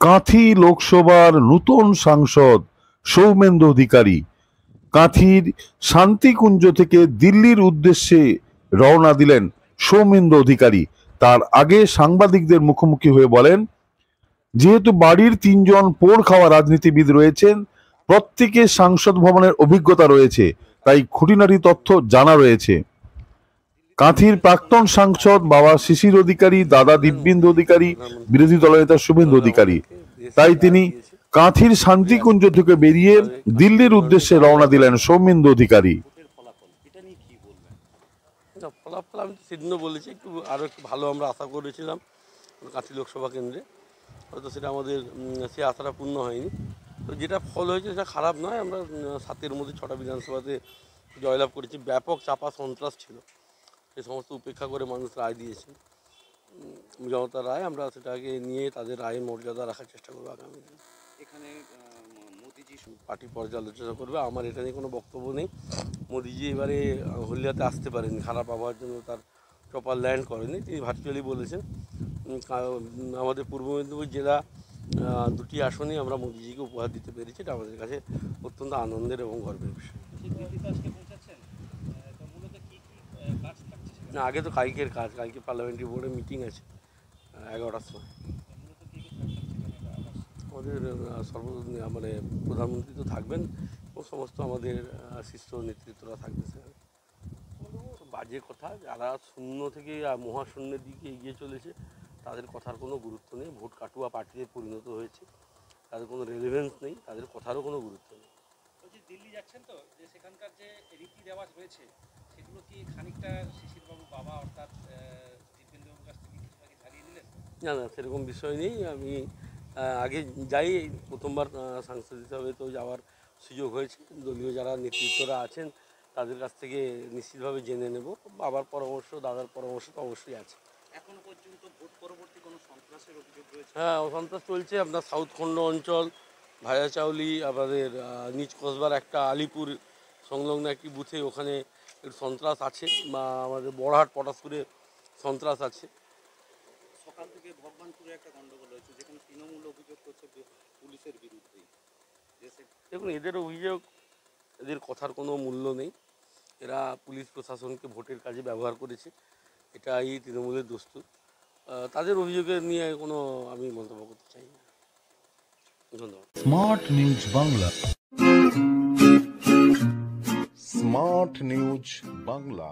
কাঁথি লোকসভার নূতন সাংসদ সৌমেন্দু অধিকারী কাঁথির শান্তিকুঞ্জ থেকে দিল্লির উদ্দেশ্যে রওনা দিলেন সৌমেন্দু অধিকারী। তার আগে সাংবাদিকদের মুখোমুখি হয়ে বলেন, যেহেতু বাড়ির তিনজন পোড় খাওয়া রাজনীতিবিদ রয়েছেন, প্রত্যেকের সাংসদ ভবনের অভিজ্ঞতা রয়েছে, তাই খুঁটিনাটি তথ্য জানা রয়েছে। কাঁথির প্রাক্তন সাংসদ বাবা শিশির অধিকারী, দাদা দিব্যেন্দু অধিকারী, বিরোধী দলনেতা শুভেন্দু অধিকারী, তাই তিনি কাঁথির শান্তিকুঞ্জ থেকে বেরিয়ে দিল্লির উদ্দেশ্যে রওনা দিলেন সৌমেন্দু অধিকারী। ফলাফল আমি তো সেদিনও বলেছি, আরও একটু ভালো আমরা আশা করেছিলাম কাঁথি লোকসভা কেন্দ্রে, হয়তো সেটা আমাদের সেই আশাটা পূর্ণ হয়নি। তো যেটা ফল হয়েছে সেটা খারাপ নয়। আমরা 7-এর মধ্যে 6টা বিধানসভাতে জয়লাভ করেছি। ব্যাপক চাপা সন্ত্রাস ছিল, সেই সমস্ত উপেক্ষা করে মানুষ রায় দিয়েছেন, জনতার রায়। আমরা সেটাকে নিয়ে তাদের রায়ের মর্যাদা রাখার চেষ্টা করবো আগামী দিন। এখানে মোদিজি পার্টি পর্যালোচনা করবে, আমার এটা নিয়ে কোনো বক্তব্য নেই। মোদিজি এবারে হলদিয়াতে আসতে পারেনি, খারাপ আবহাওয়ার জন্য তার চপার ল্যান্ড করেনি। তিনি ভার্চুয়ালি বলেছেন। আমাদের পূর্ব মেদিনীপুর জেলা 2টি আসনই আমরা মোদিজিকে উপহার দিতে পেরেছি, এটা আমাদের কাছে অত্যন্ত আনন্দের এবং গর্বের বিষয়। না, আগে তো কালকের কাজ, কালকে পার্লামেন্টারি বোর্ডের মিটিং আছে 11টার সময়। আমাদের মানে প্রধানমন্ত্রী তো থাকবেন এবং সমস্ত আমাদের শীর্ষ নেতৃত্বরা থাকবে। বাজে কথা, যারা শূন্য থেকে মহাশূন্যের দিকে এগিয়ে চলেছে তাদের কথার কোনো গুরুত্ব নেই। ভোট কাটুয়া পার্টিতে পরিণত হয়েছে, তাদের কোনো রেলেভেন্স নেই, তাদের কথারও কোনো গুরুত্ব নেই। বলছি, দিল্লি যাচ্ছেন তো, যে সেখানকার যে রীতি রেওয়াজ রয়েছে সেগুলো কি খানিকটা শিশিরবাবু বাবা অর্থাৎ দীপেন্দ্রবাবুর কাছ থেকে কিছুটা ধারিয়ে নিলেন? না না, সেরকম বিষয় নেই। আমি আগে যাই, প্রথমবার সাংসদ হিসাবে তো যাওয়ার সুযোগ হয়েছে। দলীয় যারা নেতৃত্বরা আছেন তাদের কাছ থেকে নিশ্চিতভাবে জেনে নেব। বাবার পরামর্শ, দাদার পরামর্শ তো অবশ্যই আছে। এখনো পর্যন্ত ভোট পরবর্তী কোনো সন্ত্রাসের অভিযোগ রয়েছে? হ্যাঁ, সন্ত্রাস চলছে। আপনার সাউথ খণ্ড অঞ্চল, ভায়াচাউলি, আমাদের নিচ কসবার একটা আলিপুর সংলগ্ন একটি বুথে, ওখানে একটু সন্ত্রাস আছে। বা আমাদের বড়হাট পটাশপুরে সন্ত্রাস আছে। সকাল থেকে ভগবানপুরে একটা গন্ডগোল হয়েছে, যেখানে তৃণমূল অভিযোগ করছে পুলিশের বিরুদ্ধে। দেখুন, এদের অভিযোগ, এদের কথার কোনো মূল্য নেই। এরা পুলিশ প্রশাসনকে ভোটের কাজে ব্যবহার করেছে, এটাই তৃণমূলের দস্তুর। তাদের অভিযোগের নিয়ে কোনো আমি মন্তব্য করতে চাই না। ধন্যবাদ। Smart news Bangla. Smart news Bangla.